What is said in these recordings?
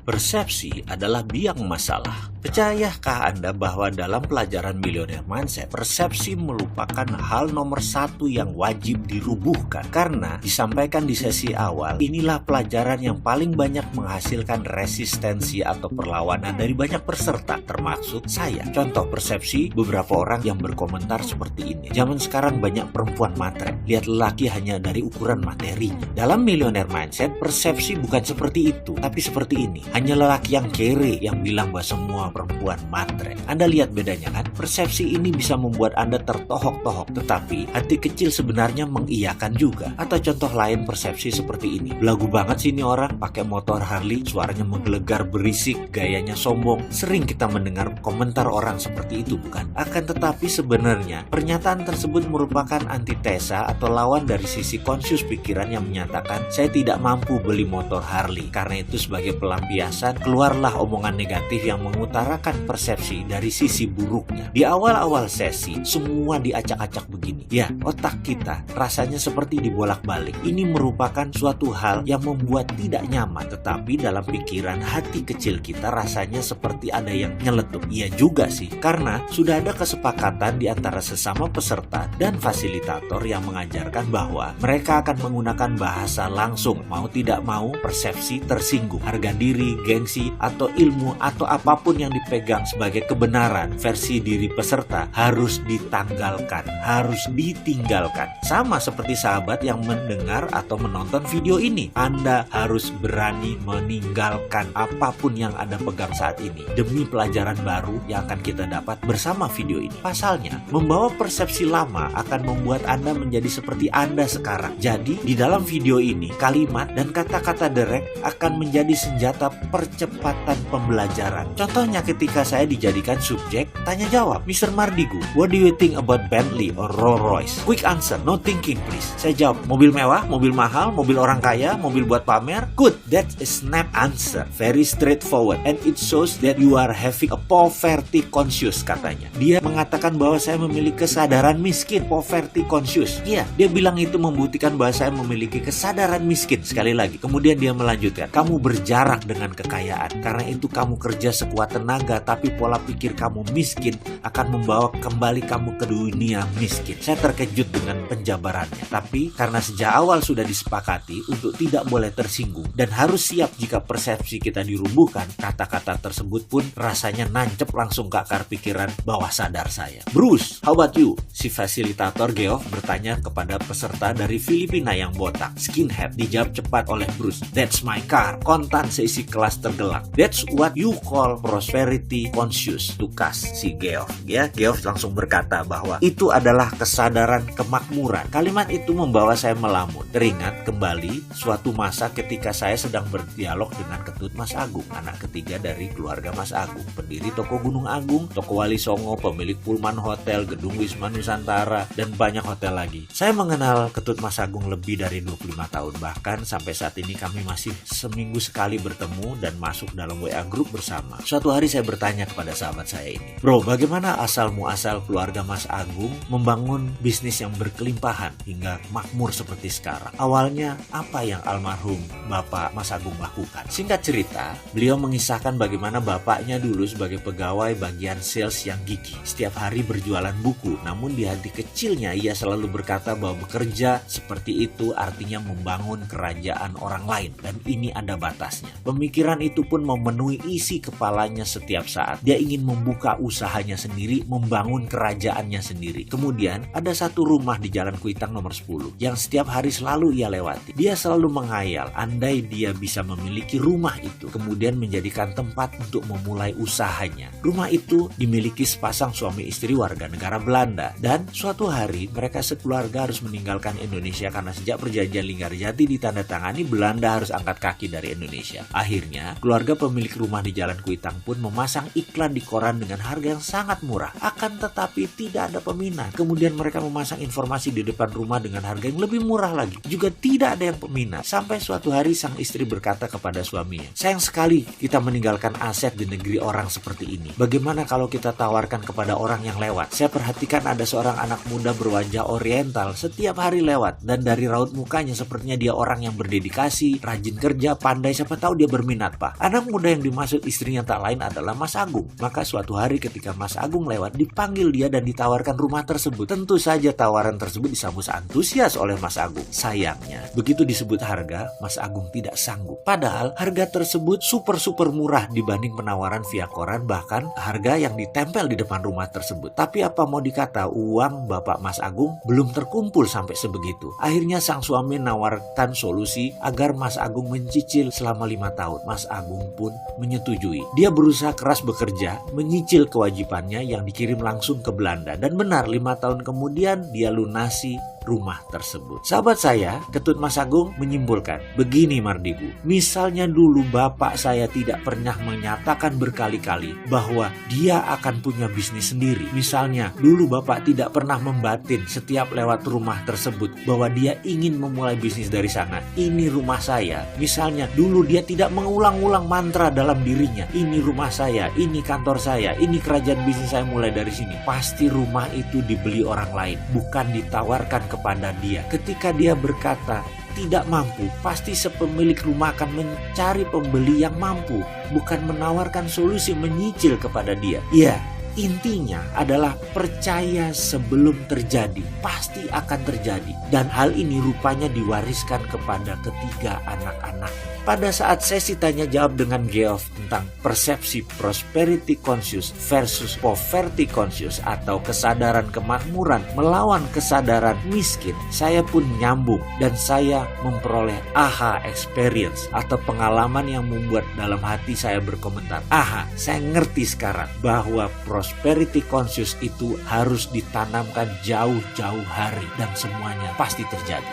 Persepsi adalah biang masalah. Percayakah Anda bahwa dalam pelajaran Millionaire Mindset, persepsi merupakan hal nomor satu yang wajib dirubuhkan? Karena disampaikan di sesi awal, inilah pelajaran yang paling banyak menghasilkan resistensi atau perlawanan dari banyak peserta, termasuk saya. Contoh persepsi beberapa orang yang berkomentar seperti ini. Zaman sekarang banyak perempuan matre, lihat lelaki hanya dari ukuran materinya. Dalam Millionaire Mindset, persepsi bukan seperti itu, tapi seperti ini. Hanya lelaki yang kere yang bilang bahwa semua perempuan matre. Anda lihat bedanya kan? Persepsi ini bisa membuat Anda tertohok-tohok, tetapi hati kecil sebenarnya mengiyakan juga. Atau contoh lain persepsi seperti ini. Belagu banget sih ini orang, pakai motor Harley, suaranya menggelegar berisik, gayanya sombong. Sering kita mendengar komentar orang seperti itu, bukan? Akan tetapi sebenarnya pernyataan tersebut merupakan antitesa atau lawan dari sisi konsius pikiran yang menyatakan saya tidak mampu beli motor Harley. Karena itu sebagai pelampiasan, keluarlah omongan negatif yang mengutarakan persepsi dari sisi buruknya. Di awal-awal sesi, semua diacak-acak begini. Ya, otak kita rasanya seperti dibolak-balik. Ini merupakan suatu hal yang membuat tidak nyaman, tetapi dalam pikiran hati kecil kita rasanya seperti ada yang nyeletuk. Iya juga sih, karena sudah ada kesepakatan di antara sesama peserta dan fasilitator yang mengajarkan bahwa mereka akan menggunakan bahasa langsung. Mau tidak mau, persepsi tersinggung. Harga diri, gengsi, atau ilmu, atau apapun yang dipegang sebagai kebenaran versi diri peserta harus ditanggalkan, harus ditinggalkan. Sama seperti sahabat yang mendengar atau menonton video ini. Anda harus berani meninggalkan apapun yang Anda pegang saat ini demi pelajaran baru yang akan kita dapat bersama video ini. Pasalnya, membawa persepsi lama akan membuat Anda menjadi seperti Anda sekarang. Jadi, di dalam video ini, kalimat dan kata-kata Derek akan menjadi senjata percepatan pembelajaran. Contohnya ketika saya dijadikan subjek tanya jawab, Mr. Mardigu, what do you think about Bentley or Rolls Royce? Quick answer, no thinking please. Saya jawab, mobil mewah, mobil mahal, mobil orang kaya, mobil buat pamer. Good, that's a snap answer, very straightforward, and it shows that you are having a poverty conscious, katanya. Dia mengatakan bahwa saya memiliki kesadaran miskin, poverty conscious. Iya, dia bilang itu membuktikan bahwa saya memiliki kesadaran miskin. Sekali lagi, kemudian dia melanjutkan, kamu berjarak dengan kekayaan, karena itu kamu kerja sekuat tenaga, tapi pola pikir kamu miskin akan membawa kembali kamu ke dunia miskin. Saya terkejut dengan penjabarannya, tapi karena sejak awal sudah disepakati untuk tidak boleh tersinggung dan harus siap jika persepsi kita dirubuhkan, kata-kata tersebut pun rasanya nancep langsung ke akar pikiran bawah sadar saya. Bruce, how about you? Si fasilitator Geoff bertanya kepada peserta dari Filipina yang botak, skinhead. Dijawab cepat oleh Bruce, that's my car. Kontan seisi kelas tergelak. That's what you call prosperity conscious, tukas si Geoff. Ya, Geoff langsung berkata bahwa itu adalah kesadaran kemakmuran. Kalimat itu membawa saya melamun. Teringat kembali suatu masa ketika saya sedang berdialog dengan Ketut Mas Agung, anak ketiga dari keluarga Mas Agung, pendiri toko Gunung Agung, toko Wali Songo, pemilik Pullman Hotel, gedung Wisma Nusantara, dan banyak hotel lagi. Saya mengenal Ketut Mas Agung lebih dari 25 tahun, bahkan sampai saat ini kami masih seminggu sekali bertemu dan masuk dalam WA group bersama. Suatu hari saya bertanya kepada sahabat saya ini, bro, bagaimana asal muasal keluarga Mas Agung membangun bisnis yang berkelimpahan hingga makmur seperti sekarang? Awalnya apa yang almarhum Bapak Mas Agung lakukan? Singkat cerita, beliau mengisahkan bagaimana bapaknya dulu sebagai pegawai bagian sales yang gigih. Setiap hari berjualan buku, namun di hati kecilnya ia selalu berkata bahwa bekerja seperti itu artinya membangun kerajaan orang lain, dan ini ada batasnya. Pemikiran itu pun memenuhi isi kepalanya setiap saat. Dia ingin membuka usahanya sendiri, membangun kerajaannya sendiri. Kemudian ada satu rumah di Jalan Kuitang nomor 10 yang setiap hari selalu ia lewati. Dia selalu menghayal andai dia bisa memiliki rumah itu, kemudian menjadikan tempat untuk memulai usahanya. Rumah itu dimiliki sepasang suami istri warga negara Belanda, dan suatu hari mereka sekeluarga harus meninggalkan Indonesia karena sejak perjanjian Linggarjati ditandatangani, Belanda harus angkat kaki dari Indonesia. Akhirnya keluarga pemilik rumah di Jalan Kuitang pun memasang iklan di koran dengan harga yang sangat murah, akan tetapi tidak ada peminat. Kemudian mereka memasang informasi di depan rumah dengan harga yang lebih murah lagi, juga tidak ada yang peminat. Sampai suatu hari sang istri berkata kepada suaminya, sayang sekali kita meninggalkan aset di negeri orang seperti ini. Bagaimana kalau kita tawarkan kepada orang yang lewat? Saya perhatikan ada seorang anak muda berwajah oriental setiap hari lewat, dan dari raut mukanya sepertinya dia orang yang berdedikasi, rajin kerja, pandai, siapa tahu dia berminat berminat, Pak. Anak muda yang dimaksud istrinya tak lain adalah Mas Agung. Maka suatu hari ketika Mas Agung lewat, dipanggil dia dan ditawarkan rumah tersebut. Tentu saja tawaran tersebut disambut antusias oleh Mas Agung. Sayangnya, begitu disebut harga, Mas Agung tidak sanggup. Padahal harga tersebut super murah dibanding penawaran via koran, bahkan harga yang ditempel di depan rumah tersebut. Tapi apa mau dikata, uang Bapak Mas Agung belum terkumpul sampai sebegitu. Akhirnya sang suami nawarkan solusi agar Mas Agung mencicil selama 5 tahun. Mas Agung pun menyetujui. Dia berusaha keras bekerja, menyicil kewajibannya yang dikirim langsung ke Belanda. Dan benar, 5 tahun kemudian dia lunasi rumah tersebut. Sahabat saya, Ketut Mas Agung menyimpulkan, begini Mardigu, misalnya dulu bapak saya tidak pernah menyatakan berkali-kali bahwa dia akan punya bisnis sendiri. Misalnya, dulu bapak tidak pernah membatin setiap lewat rumah tersebut bahwa dia ingin memulai bisnis dari sana. Ini rumah saya. Misalnya, dulu dia tidak mengulang-ulang mantra dalam dirinya. Ini rumah saya, ini kantor saya, ini kerajaan bisnis saya mulai dari sini. Pasti rumah itu dibeli orang lain, bukan ditawarkan kepada dia. Ketika dia berkata tidak mampu, pasti sepemilik rumah akan mencari pembeli yang mampu, bukan menawarkan solusi menyicil kepada dia. Ya, intinya adalah percaya sebelum terjadi, pasti akan terjadi. Dan hal ini rupanya diwariskan kepada ketiga anak-anak. Pada saat sesi tanya jawab dengan Geoff tentang persepsi prosperity conscious versus poverty conscious atau kesadaran kemakmuran melawan kesadaran miskin, saya pun nyambung dan saya memperoleh aha experience atau pengalaman yang membuat dalam hati saya berkomentar, aha, saya ngerti sekarang bahwa prosperity conscious itu harus ditanamkan jauh-jauh hari dan semuanya pasti terjadi.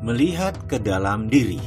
Melihat ke dalam diri.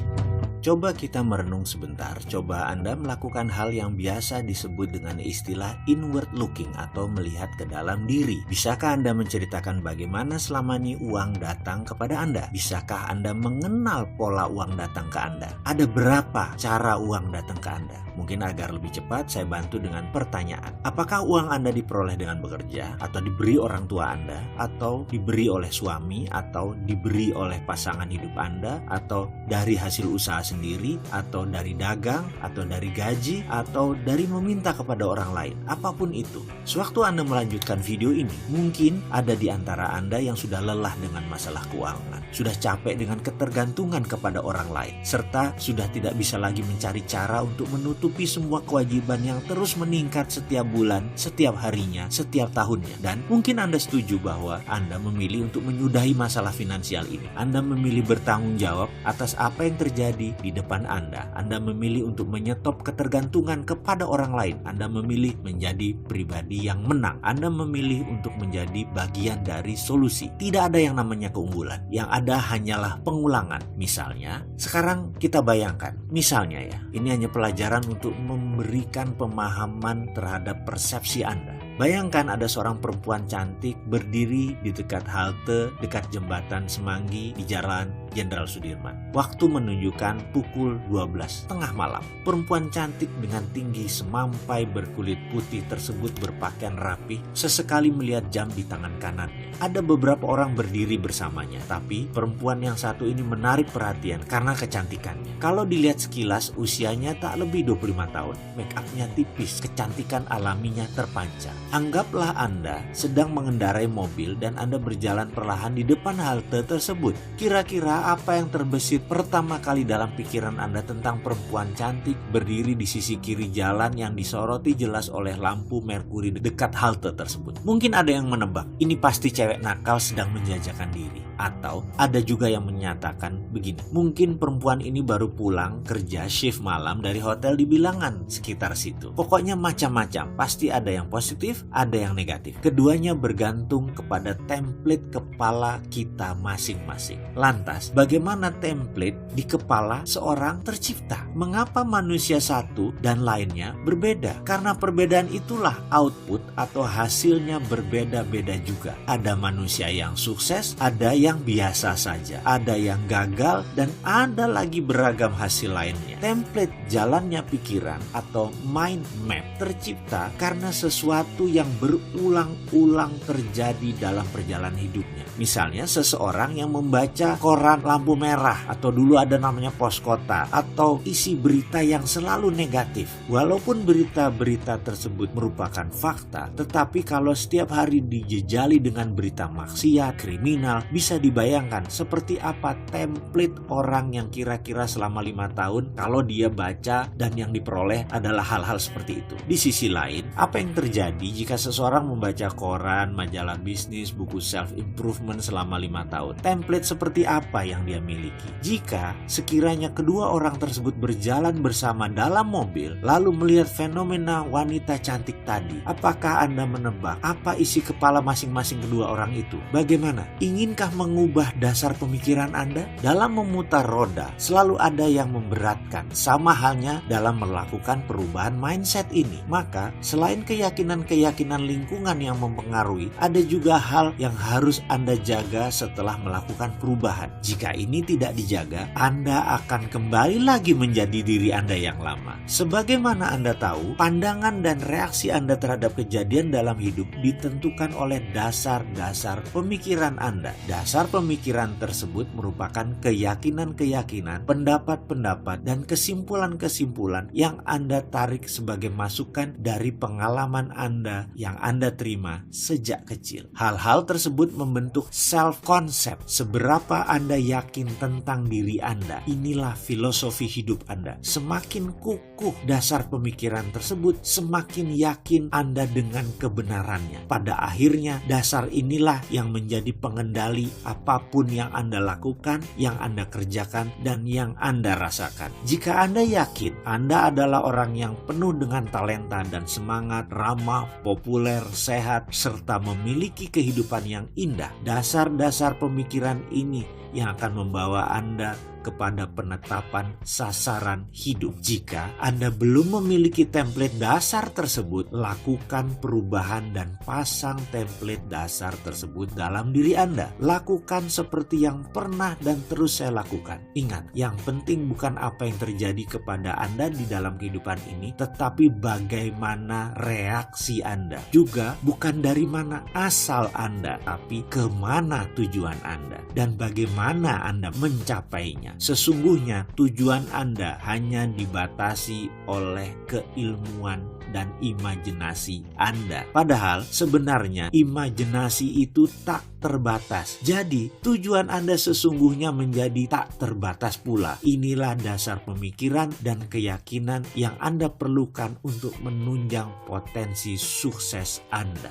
Coba kita merenung sebentar, coba Anda melakukan hal yang biasa disebut dengan istilah inward looking atau melihat ke dalam diri. Bisakah Anda menceritakan bagaimana selama ini uang datang kepada Anda? Bisakah Anda mengenal pola uang datang ke Anda? Ada berapa cara uang datang ke Anda? Mungkin agar lebih cepat saya bantu dengan pertanyaan. Apakah uang Anda diperoleh dengan bekerja, atau diberi orang tua Anda, atau diberi oleh suami, atau diberi oleh pasangan hidup Anda, atau dari hasil usaha sendiri, atau dari dagang, atau dari gaji, atau dari meminta kepada orang lain? Apapun itu. Sewaktu Anda melanjutkan video ini, mungkin ada di antara Anda yang sudah lelah dengan masalah keuangan, sudah capek dengan ketergantungan kepada orang lain, serta sudah tidak bisa lagi mencari cara untuk menutupi semua kewajiban yang terus meningkat setiap bulan, setiap harinya, setiap tahunnya. Dan mungkin Anda setuju bahwa Anda memilih untuk menyudahi masalah finansial ini. Anda memilih bertanggung jawab atas apa yang terjadi di depan Anda. Anda memilih untuk menyetop ketergantungan kepada orang lain. Anda memilih menjadi pribadi yang menang. Anda memilih untuk menjadi bagian dari solusi. Tidak ada yang namanya keunggulan. Yang ada hanyalah pengulangan. Misalnya, sekarang kita bayangkan. Misalnya ya, ini hanya pelajaran untuk memberikan pemahaman terhadap persepsi Anda. Bayangkan ada seorang perempuan cantik berdiri di dekat halte, dekat jembatan Semanggi di Jalan Jenderal Sudirman. Waktu menunjukkan pukul 12 tengah malam. Perempuan cantik dengan tinggi semampai berkulit putih tersebut berpakaian rapi, sesekali melihat jam di tangan kanannya. Ada beberapa orang berdiri bersamanya, tapi perempuan yang satu ini menarik perhatian karena kecantikannya. Kalau dilihat sekilas, usianya tak lebih 25 tahun. Make up-nya tipis, kecantikan alaminya terpancar. Anggaplah Anda sedang mengendarai mobil dan Anda berjalan perlahan di depan halte tersebut. Kira-kira apa yang terbesit pertama kali dalam pikiran Anda tentang perempuan cantik berdiri di sisi kiri jalan yang disoroti jelas oleh lampu merkuri dekat halte tersebut? Mungkin ada yang menebak, ini pasti cewek nakal sedang menjajakan diri. Atau ada juga yang menyatakan begini, mungkin perempuan ini baru pulang kerja shift malam dari hotel di Bilangan sekitar situ. Pokoknya macam-macam, pasti ada yang positif, ada yang negatif. Keduanya bergantung kepada template kepala kita masing-masing. Lantas, bagaimana template di kepala seorang tercipta? Mengapa manusia satu dan lainnya berbeda? Karena perbedaan itulah output atau hasilnya berbeda-beda juga. Ada manusia yang sukses, ada yang biasa saja, ada yang gagal, dan ada lagi beragam hasil lainnya. Template jalannya pikiran atau mind map tercipta karena sesuatu yang berulang-ulang terjadi dalam perjalanan hidupnya. Misalnya seseorang yang membaca koran lampu merah, atau dulu ada namanya pos kota, atau isi berita yang selalu negatif. Walaupun berita-berita tersebut merupakan fakta, tetapi kalau setiap hari dijejali dengan berita maksiat, kriminal, bisa dibayangkan seperti apa template orang yang kira-kira selama 5 tahun kalau dia baca dan yang diperoleh adalah hal-hal seperti itu. Di sisi lain, apa yang terjadi jika seseorang membaca koran, majalah bisnis, buku self-improvement selama 5 tahun? Template seperti apa yang dia miliki? Jika sekiranya kedua orang tersebut berjalan bersama dalam mobil, lalu melihat fenomena wanita cantik tadi, apakah Anda menebak apa isi kepala masing-masing kedua orang itu? Bagaimana? Inginkah mengubah dasar pemikiran Anda? Dalam memutar roda, selalu ada yang memberatkan, sama halnya dalam melakukan perubahan mindset ini. Maka, selain keyakinan-keyakinan lingkungan yang mempengaruhi, ada juga hal yang harus Anda jaga setelah melakukan perubahan. Jika ini tidak dijaga, Anda akan kembali lagi menjadi diri Anda yang lama. Sebagaimana Anda tahu, pandangan dan reaksi Anda terhadap kejadian dalam hidup ditentukan oleh dasar-dasar pemikiran Anda. Dasar pemikiran tersebut merupakan keyakinan-keyakinan, pendapat-pendapat, dan kesimpulan-kesimpulan yang Anda tarik sebagai masukan dari pengalaman Anda yang Anda terima sejak kecil. Hal-hal tersebut membentuk self-concept. Seberapa Anda yakin tentang diri Anda, inilah filosofi hidup Anda. Semakin kukuh dasar pemikiran tersebut, semakin yakin Anda dengan kebenarannya. Pada akhirnya, dasar inilah yang menjadi pengendali apapun yang Anda lakukan, yang Anda kerjakan, dan yang Anda rasakan. Jika Anda yakin Anda adalah orang yang penuh dengan talenta dan semangat, ramah, populer, sehat, serta memiliki kehidupan yang indah, dasar-dasar pemikiran ini yang akan membawa Anda kepada penetapan sasaran hidup. Jika Anda belum memiliki template dasar tersebut, lakukan perubahan dan pasang template dasar tersebut dalam diri Anda. Lakukan seperti yang pernah dan terus saya lakukan. Ingat, yang penting bukan apa yang terjadi kepada Anda di dalam kehidupan ini, tetapi bagaimana reaksi Anda. Juga bukan dari mana asal Anda, tapi kemana tujuan Anda dan bagaimana Anda mencapainya. Sesungguhnya tujuan Anda hanya dibatasi oleh keilmuan dan imajinasi Anda. Padahal sebenarnya imajinasi itu tak terbatas. Jadi tujuan Anda sesungguhnya menjadi tak terbatas pula. Inilah dasar pemikiran dan keyakinan yang Anda perlukan untuk menunjang potensi sukses Anda.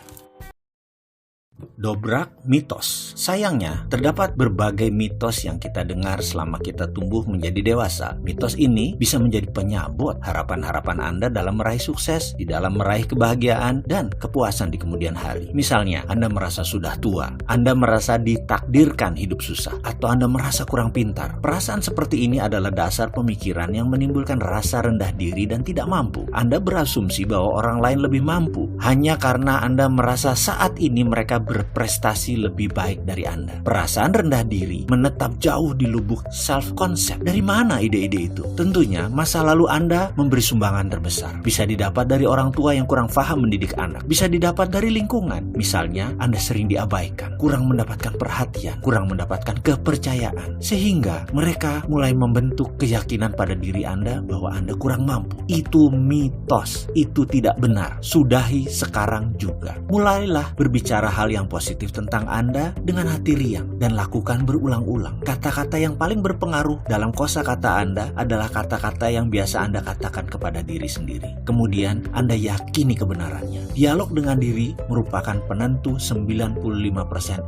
Dobrak mitos. Sayangnya, terdapat berbagai mitos yang kita dengar selama kita tumbuh menjadi dewasa. Mitos ini bisa menjadi penyabot harapan-harapan Anda dalam meraih sukses, di dalam meraih kebahagiaan, dan kepuasan di kemudian hari. Misalnya, Anda merasa sudah tua, Anda merasa ditakdirkan hidup susah, atau Anda merasa kurang pintar. Perasaan seperti ini adalah dasar pemikiran yang menimbulkan rasa rendah diri dan tidak mampu. Anda berasumsi bahwa orang lain lebih mampu, hanya karena Anda merasa saat ini mereka berprestasi lebih baik dari Anda. Perasaan rendah diri menetap jauh di lubuk self-concept. Dari mana ide-ide itu? Tentunya masa lalu Anda memberi sumbangan terbesar. Bisa didapat dari orang tua yang kurang paham mendidik anak. Bisa didapat dari lingkungan. Misalnya, Anda sering diabaikan, kurang mendapatkan perhatian, kurang mendapatkan kepercayaan. Sehingga mereka mulai membentuk keyakinan pada diri Anda bahwa Anda kurang mampu. Itu mitos. Itu tidak benar. Sudahi sekarang juga. Mulailah berbicara hal yang positif tentang Anda dengan hati riang dan lakukan berulang-ulang. Kata-kata yang paling berpengaruh dalam kosakata Anda adalah kata-kata yang biasa Anda katakan kepada diri sendiri. Kemudian Anda yakini kebenarannya. Dialog dengan diri merupakan penentu 95%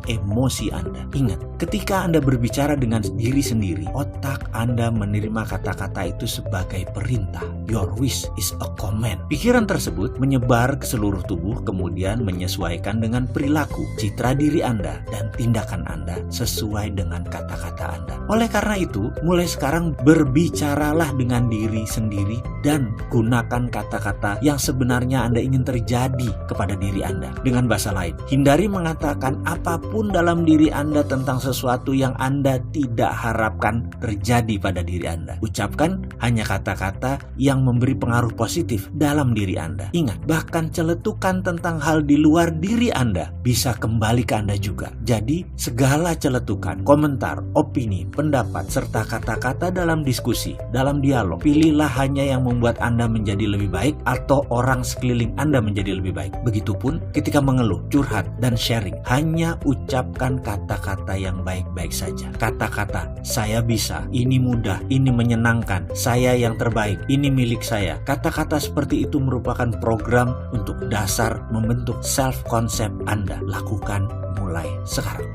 emosi Anda. Ingat, ketika Anda berbicara dengan diri sendiri, otak Anda menerima kata-kata itu sebagai perintah. Your wish is a command. Pikiran tersebut menyebar ke seluruh tubuh, kemudian menyesuaikan dengan perilaku. perilaku, citra diri Anda, dan tindakan Anda sesuai dengan kata-kata Anda. Oleh karena itu, mulai sekarang berbicaralah dengan diri sendiri dan gunakan kata-kata yang sebenarnya Anda ingin terjadi kepada diri Anda. Dengan bahasa lain, hindari mengatakan apapun dalam diri Anda tentang sesuatu yang Anda tidak harapkan terjadi pada diri Anda. Ucapkan hanya kata-kata yang memberi pengaruh positif dalam diri Anda. Ingat, bahkan celetukan tentang hal di luar diri Anda bisa kembali ke Anda juga. Jadi, segala celetukan, komentar, opini, pendapat, serta kata-kata dalam diskusi, dalam dialog, pilihlah hanya yang membuat Anda menjadi lebih baik atau orang sekeliling Anda menjadi lebih baik. Begitupun ketika mengeluh, curhat, dan sharing, hanya ucapkan kata-kata yang baik-baik saja. Kata-kata, saya bisa, ini mudah, ini menyenangkan, saya yang terbaik, ini milik saya. Kata-kata seperti itu merupakan program untuk dasar membentuk self-concept Anda. Lakukan mulai sekarang.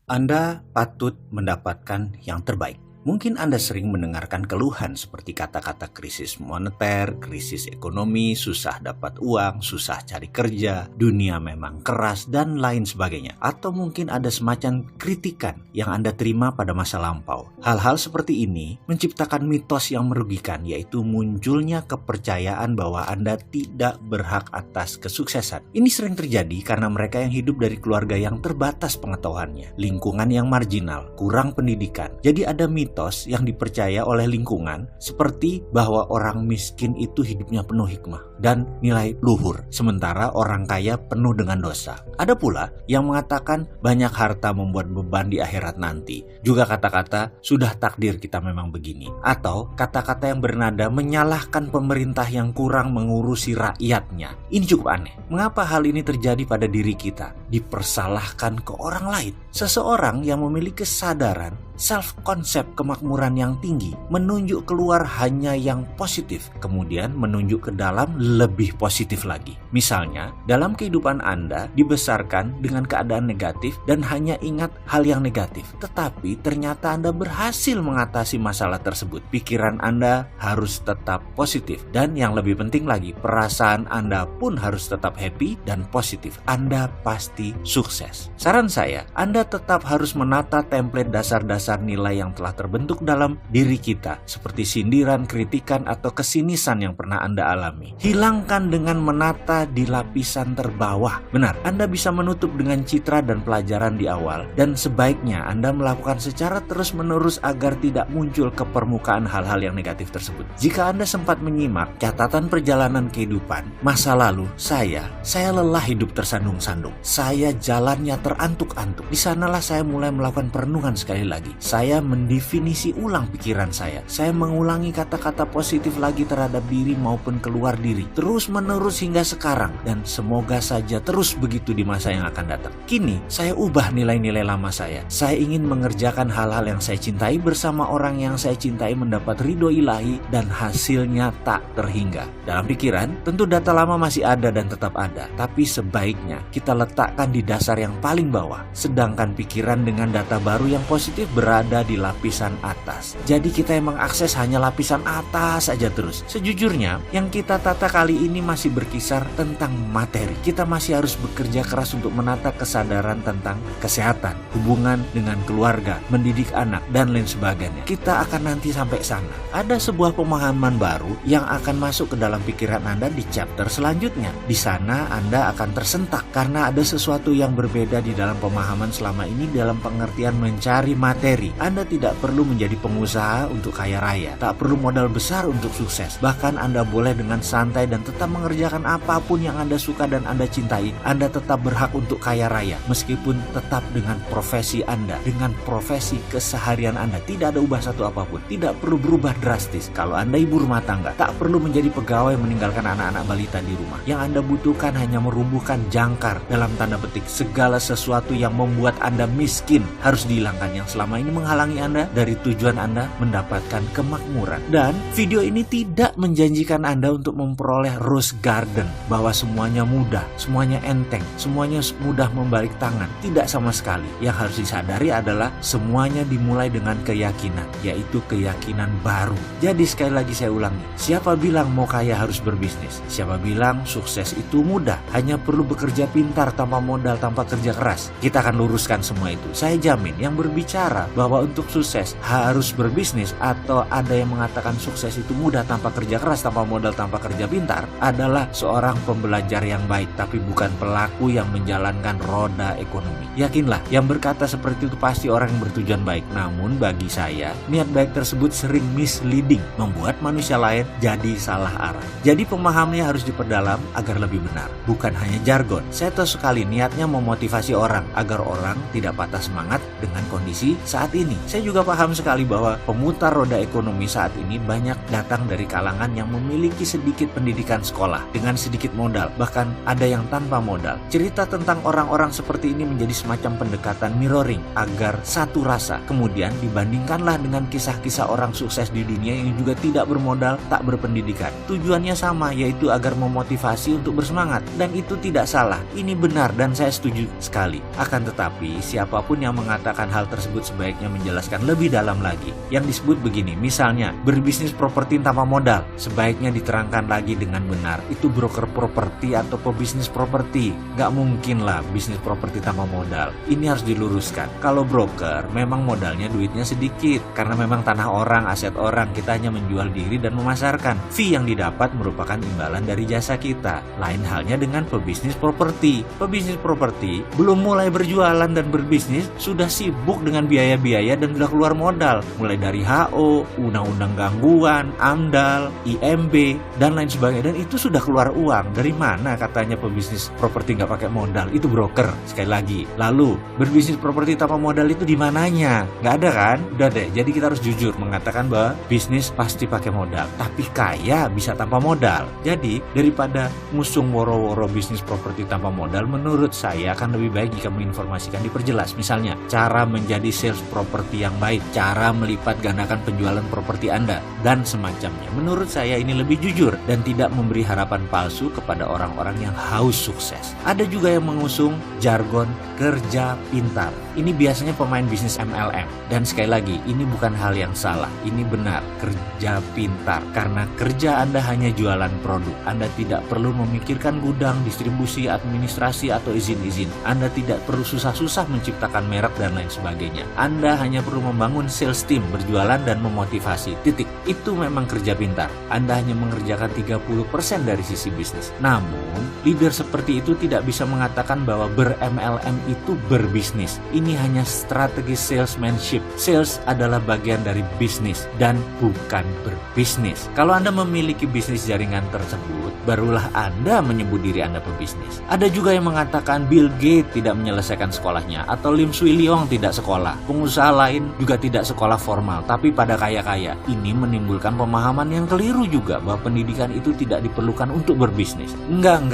Anda patut mendapatkan yang terbaik. Mungkin Anda sering mendengarkan keluhan seperti kata-kata krisis moneter, krisis ekonomi, susah dapat uang, susah cari kerja, dunia memang keras, dan lain sebagainya. Atau mungkin ada semacam kritikan yang Anda terima pada masa lampau. Hal-hal seperti ini menciptakan mitos yang merugikan, yaitu munculnya kepercayaan bahwa Anda tidak berhak atas kesuksesan. Ini sering terjadi karena mereka yang hidup dari keluarga yang terbatas pengetahuannya, lingkungan yang marginal, kurang pendidikan. Jadi ada mitos yang dipercaya oleh lingkungan seperti bahwa orang miskin itu hidupnya penuh hikmah dan nilai luhur, sementara orang kaya penuh dengan dosa. Ada pula yang mengatakan banyak harta membuat beban di akhirat nanti. Juga kata-kata sudah takdir kita memang begini, atau kata-kata yang bernada menyalahkan pemerintah yang kurang mengurusi rakyatnya. Ini cukup aneh. Mengapa hal ini terjadi pada diri kita? Dipersalahkan ke orang lain. Seseorang yang memiliki kesadaran self-concept kemakmuran yang tinggi menunjuk keluar hanya yang positif, kemudian menunjuk ke dalam lebih positif lagi. Misalnya, dalam kehidupan Anda dibesarkan dengan keadaan negatif dan hanya ingat hal yang negatif, tetapi ternyata Anda berhasil mengatasi masalah tersebut. Pikiran Anda harus tetap positif, dan yang lebih penting lagi, perasaan Anda pun harus tetap happy dan positif. Anda pasti sukses. Saran saya, Anda tetap harus menata template dasar-dasar nilai yang telah terbentuk dalam diri kita, seperti sindiran, kritikan, atau kesinisan yang pernah Anda alami. Hilangkan dengan menata di lapisan terbawah. Benar, Anda bisa menutup dengan citra dan pelajaran di awal, dan sebaiknya Anda melakukan secara terus-menerus agar tidak muncul ke permukaan hal-hal yang negatif tersebut. Jika Anda sempat menyimak catatan perjalanan kehidupan masa lalu saya lelah hidup tersandung-sandung. Saya jalannya terantuk-antuk. Di sanalah saya mulai melakukan perenungan sekali lagi. Saya mendefinisi ulang pikiran saya. Saya mengulangi kata-kata positif lagi terhadap diri maupun keluar diri, terus-menerus hingga sekarang, dan semoga saja terus begitu di masa yang akan datang. Kini, saya ubah nilai-nilai lama saya. Saya ingin mengerjakan hal-hal yang saya cintai bersama orang yang saya cintai, mendapat ridho ilahi, dan hasilnya tak terhingga. Dalam pikiran, tentu data lama masih ada dan tetap ada, tapi sebaiknya kita letakkan di dasar yang paling bawah, sedangkan pikiran dengan data baru yang positif berada di lapisan atas. Jadi kita yang mengakses hanya lapisan atas saja terus. Sejujurnya, yang kita tata kali ini masih berkisar tentang materi. Kita masih harus bekerja keras untuk menata kesadaran tentang kesehatan, hubungan dengan keluarga, mendidik anak, dan lain sebagainya. Kita akan nanti sampai sana. Ada sebuah pemahaman baru yang akan masuk ke dalam pikiran Anda di chapter selanjutnya. Di sana Anda akan tersentak karena ada sesuatu yang berbeda di dalam pemahaman selama ini dalam pengertian mencari materi. Anda tidak perlu menjadi pengusaha untuk kaya raya, tak perlu modal besar untuk sukses. Bahkan Anda boleh dengan santai dan tetap mengerjakan apapun yang Anda suka dan Anda cintai. Anda tetap berhak untuk kaya raya, meskipun tetap dengan profesi Anda, dengan profesi keseharian Anda. Tidak ada ubah satu apapun, tidak perlu berubah drastis. Kalau Anda ibu rumah tangga, tak perlu menjadi pegawai meninggalkan anak-anak balita di rumah. Yang Anda butuhkan hanya merumbuhkan jangkar, dalam tanda petik, segala sesuatu yang membuat membuat Anda miskin harus dihilangkan, yang selama ini menghalangi Anda dari tujuan Anda mendapatkan kemakmuran. Dan video ini tidak menjanjikan Anda untuk memperoleh rose garden, bahwa semuanya mudah, semuanya enteng, semuanya mudah membalik tangan. Tidak sama sekali. Yang harus disadari adalah semuanya dimulai dengan keyakinan, yaitu keyakinan baru. Jadi sekali lagi saya ulangi, siapa bilang mau kaya harus berbisnis? Siapa bilang sukses itu mudah, hanya perlu bekerja pintar tanpa modal, tanpa kerja keras? Kita akan luruskan semua itu. Saya jamin yang berbicara bahwa untuk sukses harus berbisnis, atau ada yang mengatakan sukses itu mudah tanpa kerja keras, tanpa modal, tanpa kerja pintar, adalah seorang pembelajar yang baik, tapi bukan pelaku yang menjalankan roda ekonomi. Yakinlah, yang berkata seperti itu pasti orang yang bertujuan baik. Namun bagi saya, niat baik tersebut sering misleading, membuat manusia lain jadi salah arah. Jadi pemahamannya harus diperdalam agar lebih benar, bukan hanya jargon. Saya tahu sekali niatnya memotivasi orang agar orang tidak patah semangat dengan kondisi saat ini. Saya juga paham sekali bahwa pemutar roda ekonomi saat ini banyak datang dari kalangan yang memiliki sedikit pendidikan sekolah dengan sedikit modal, bahkan ada yang tanpa modal. Cerita tentang orang-orang seperti ini menjadi semacam pendekatan mirroring agar satu rasa, kemudian dibandingkanlah dengan kisah-kisah orang sukses di dunia yang juga tidak bermodal, tak berpendidikan. Tujuannya sama, yaitu agar memotivasi untuk bersemangat, dan itu tidak salah. Ini benar dan saya setuju sekali. Akan tetapi siapapun yang mengatakan hal tersebut sebaiknya menjelaskan lebih dalam lagi. Yang disebut begini, misalnya berbisnis properti tanpa modal, sebaiknya diterangkan lagi dengan benar. Itu broker properti atau pebisnis properti. Gak mungkin lah bisnis properti tanpa modal. Ini harus diluruskan. Kalau broker memang modalnya duitnya sedikit, karena memang tanah orang, aset orang, kita hanya menjual diri dan memasarkan. Fee yang didapat merupakan imbalan dari jasa kita. Lain halnya dengan pebisnis properti. Pebisnis properti belum mulai berjualan dan berbisnis sudah sibuk dengan biaya-biaya dan sudah keluar modal, mulai dari HO, undang-undang gangguan, AMDAL, IMB, dan lain sebagainya, dan itu sudah keluar uang. Dari mana katanya pebisnis properti nggak pakai modal? Itu broker, sekali lagi. Lalu berbisnis properti tanpa modal itu di mananya? Nggak ada kan? Udah deh, jadi kita harus jujur mengatakan bahwa bisnis pasti pakai modal, tapi kaya bisa tanpa modal. Jadi daripada ngusung woro-woro bisnis properti tanpa modal, menurut saya akan lebih baik jika menginformasikan, diperjelas. Misalnya, cara menjadi sales properti yang baik, cara melipat gandakan penjualan properti Anda, dan semacamnya. Menurut saya ini lebih jujur dan tidak memberi harapan palsu kepada orang-orang yang haus sukses. Ada juga yang mengusung jargon kerja pintar. Ini biasanya pemain bisnis MLM. Dan sekali lagi, ini bukan hal yang salah. Ini benar, kerja pintar. Karena kerja Anda hanya jualan produk. Anda tidak perlu memikirkan gudang, distribusi, administrasi, atau izin-izin. Anda tidak perlu susah-susah menciptakan merek dan lain sebagainya. Anda hanya perlu membangun sales team, berjualan dan memotivasi. Titik. Itu memang kerja pintar. Anda hanya mengerjakan 30% dari sisi bisnis. Namun, leader seperti itu tidak bisa mengatakan bahwa ber-MLM itu berbisnis. Ini hanya strategi salesmanship. Sales adalah bagian dari bisnis dan bukan berbisnis. Kalau Anda memiliki bisnis jaringan tersebut, barulah Anda menyebut diri Anda pebisnis. Ada juga yang mengatakan Bill Gates tidak menyelesaikan sekolahnya, atau Lim Swee Leong tidak sekolah. Pengusaha lain juga tidak sekolah formal, tapi pada kaya-kaya. Ini menimbulkan pemahaman yang keliru juga bahwa pendidikan itu tidak diperlukan untuk berbisnis. Enggak.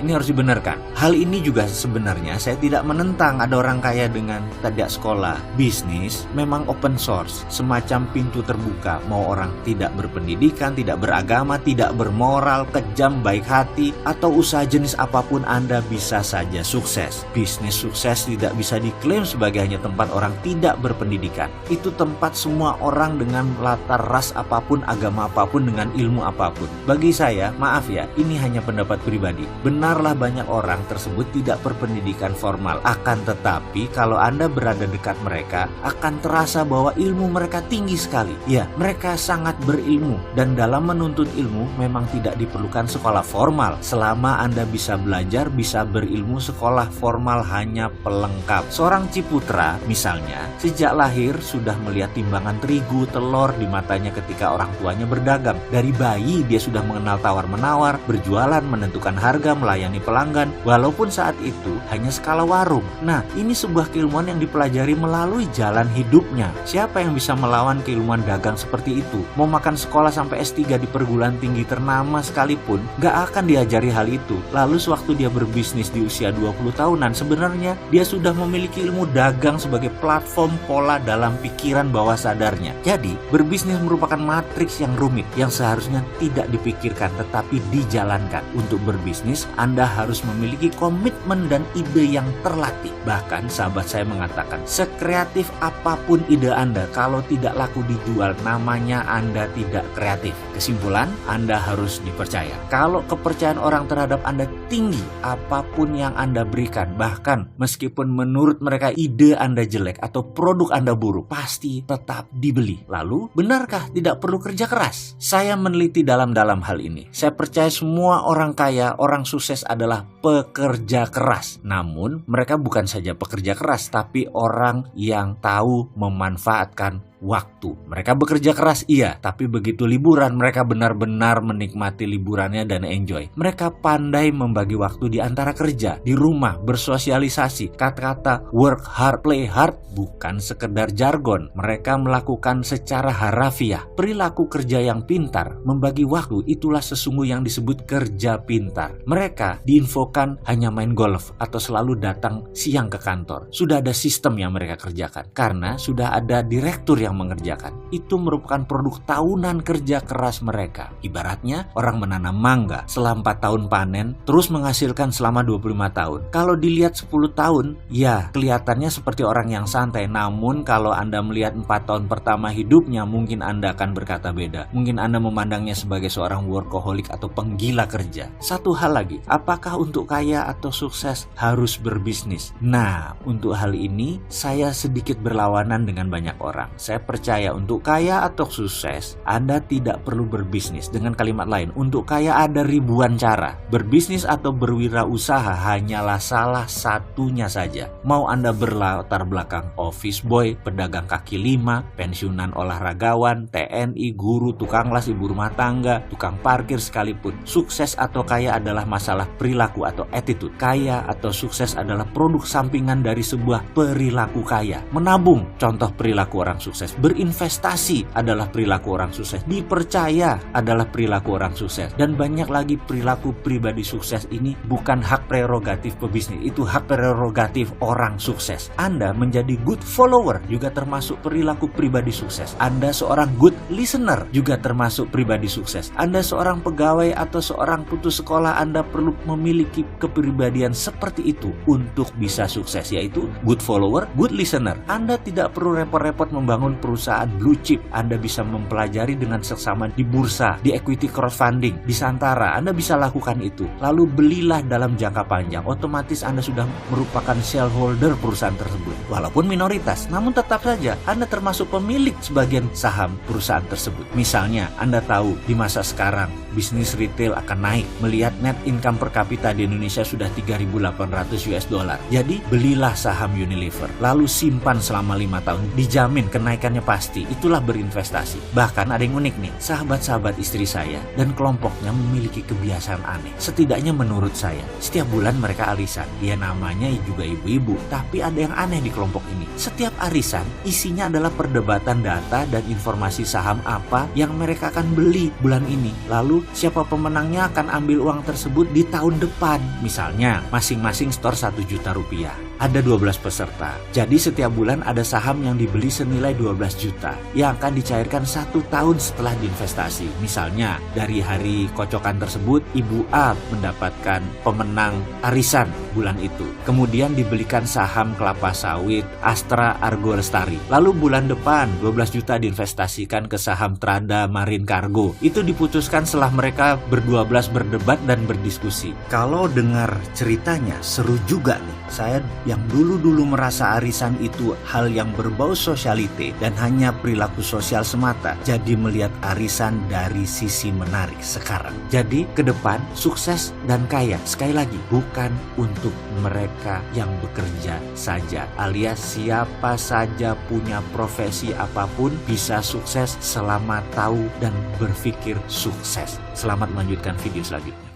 Ini harus dibenarkan. Hal ini juga sebenarnya saya tidak menentang ada orang kaya dengan tidak sekolah. Bisnis memang open source, semacam pintu terbuka. Mau orang tidak berpendidikan, tidak beragama, tidak bermoral, kejam, baik hati, atau usaha jenis apapun, Anda bisa saja sukses. Bisnis sukses tidak bisa diklaim sebagai hanya tempat orang tidak berpendidikan. Itu tempat semua orang dengan latar ras apapun, agama apapun, dengan ilmu apapun. Bagi saya, maaf ya, ini hanya pendapat pribadi. Benarlah banyak orang tersebut tidak berpendidikan formal. Akan tetapi kalau Anda berada dekat mereka, akan terasa bahwa ilmu mereka tinggi sekali. Ya, mereka sangat berilmu, dan dalam menuntut ilmu memang tidak diperlukan sekolah formal. Selama Anda bisa belajar, bisa berilmu, sekolah formal hanya pelengkap. Seorang Ciputat putra misalnya sejak lahir sudah melihat timbangan terigu, telur di matanya ketika orang tuanya berdagang. Dari bayi dia sudah mengenal tawar-menawar, berjualan, menentukan harga, melayani pelanggan, walaupun saat itu hanya skala warung. Nah, ini sebuah keilmuan yang dipelajari melalui jalan hidupnya. Siapa yang bisa melawan keilmuan dagang seperti itu? Mau makan sekolah sampai S3 di perguruan tinggi ternama sekalipun, gak akan diajari hal itu. Lalu sewaktu dia berbisnis di usia 20 tahunan, sebenarnya dia sudah memiliki ilmu dagang sebagai platform pola dalam pikiran bawah sadarnya. Jadi, berbisnis merupakan matriks yang rumit yang seharusnya tidak dipikirkan tetapi dijalankan. Untuk berbisnis, Anda harus memiliki komitmen dan ide yang terlatih. Bahkan sahabat saya mengatakan, sekreatif apapun ide Anda, kalau tidak laku dijual, namanya Anda tidak kreatif. Kesimpulan, Anda harus dipercaya. Kalau kepercayaan orang terhadap Anda tinggi, apapun yang Anda berikan, bahkan meskipun menurut mereka ide Anda jelek atau produk Anda buruk, pasti tetap dibeli. Lalu, benarkah tidak perlu kerja keras? Saya meneliti dalam-dalam hal ini. Saya percaya semua orang kaya, orang sukses adalah pekerja keras. Namun, mereka bukan saja pekerja keras, tapi orang yang tahu memanfaatkan waktu. Mereka bekerja keras, iya, tapi begitu liburan, mereka benar-benar menikmati liburannya dan enjoy. Mereka pandai membagi waktu di antara kerja, di rumah, bersosialisasi. Kata-kata work hard, play hard bukan sekedar jargon. Mereka melakukan secara harafiah. Perilaku kerja yang pintar, membagi waktu, itulah sesungguh yang disebut kerja pintar. Mereka diinfokan hanya main golf atau selalu datang siang ke kantor. Sudah ada sistem yang mereka kerjakan karena sudah ada direktur yang mengerjakan. Itu merupakan produk tahunan kerja keras mereka. Ibaratnya orang menanam mangga selama 4 tahun panen, terus menghasilkan selama 25 tahun. Kalau dilihat 10 tahun, ya kelihatannya seperti orang yang santai. Namun kalau Anda melihat 4 tahun pertama hidupnya, mungkin Anda akan berkata beda. Mungkin Anda memandangnya sebagai seorang workaholic atau penggila kerja. Satu hal lagi, apakah untuk kaya atau sukses harus berbisnis? Nah, untuk hal ini saya sedikit berlawanan dengan banyak orang. Saya percaya untuk kaya atau sukses, Anda tidak perlu berbisnis. Dengan kalimat lain, untuk kaya ada ribuan cara. Berbisnis atau berwirausaha hanyalah salah satunya saja. Mau Anda berlatar belakang office boy, pedagang kaki lima, pensiunan olahragawan, TNI, guru, tukang las, ibu rumah tangga, tukang parkir sekalipun. Sukses atau kaya adalah masalah perilaku atau attitude. Kaya atau sukses adalah produk sampingan dari sebuah perilaku kaya. Menabung, contoh perilaku orang sukses. Berinvestasi adalah perilaku orang sukses. Dipercaya adalah perilaku orang sukses. Dan banyak lagi perilaku pribadi sukses ini bukan hak prerogatif pebisnis. Itu hak prerogatif orang sukses. Anda menjadi good follower juga termasuk perilaku pribadi sukses. Anda seorang good listener juga termasuk pribadi sukses. Anda seorang pegawai atau seorang putus sekolah, Anda perlu memiliki kepribadian seperti itu untuk bisa sukses, yaitu good follower, good listener. Anda tidak perlu repot-repot membangun perusahaan blue chip. Anda bisa mempelajari dengan seksama di bursa, di equity crowdfunding, di Santara. Anda bisa lakukan itu. Lalu belilah dalam jangka panjang. Otomatis Anda sudah merupakan shareholder perusahaan tersebut. Walaupun minoritas, namun tetap saja Anda termasuk pemilik sebagian saham perusahaan tersebut. Misalnya, Anda tahu di masa sekarang bisnis retail akan naik. Melihat net income per kapita di Indonesia sudah 3.800 US dollar. Jadi, belilah saham Unilever. Lalu simpan selama 5 tahun. Dijamin kenaikannya pasti. Itulah berinvestasi. Bahkan ada yang unik nih, sahabat-sahabat istri saya dan kelompoknya memiliki kebiasaan aneh. Setidaknya menurut saya, setiap bulan mereka arisan. Ya namanya juga ibu-ibu, tapi ada yang aneh di kelompok ini. Setiap arisan isinya adalah perdebatan data dan informasi saham apa yang mereka akan beli bulan ini. Lalu siapa pemenangnya akan ambil uang tersebut di tahun depan. Misalnya masing-masing store 1 juta rupiah. Ada 12 peserta. Jadi setiap bulan ada saham yang dibeli senilai 12 juta yang akan dicairkan 1 tahun setelah diinvestasi. Misalnya dari hari kocokan tersebut, Ibu A mendapatkan pemenang arisan bulan itu. Kemudian dibelikan saham kelapa sawit Astra Argo Lestari. Lalu bulan depan 12 juta diinvestasikan ke saham Trada Marine Cargo. Itu diputuskan setelah mereka berdua belas berdebat dan berdiskusi. Kalau dengar ceritanya seru juga nih. Saya yang dulu-dulu merasa arisan itu hal yang berbau sosialite dan hanya perilaku sosial semata, jadi melihat arisan dari sisi menarik sekarang. Jadi ke depan sukses dan kaya, sekali lagi, bukan untuk mereka yang bekerja saja, alias siapa saja punya profesi apapun bisa sukses selama tahu dan berpikir sukses. Selamat melanjutkan video selanjutnya.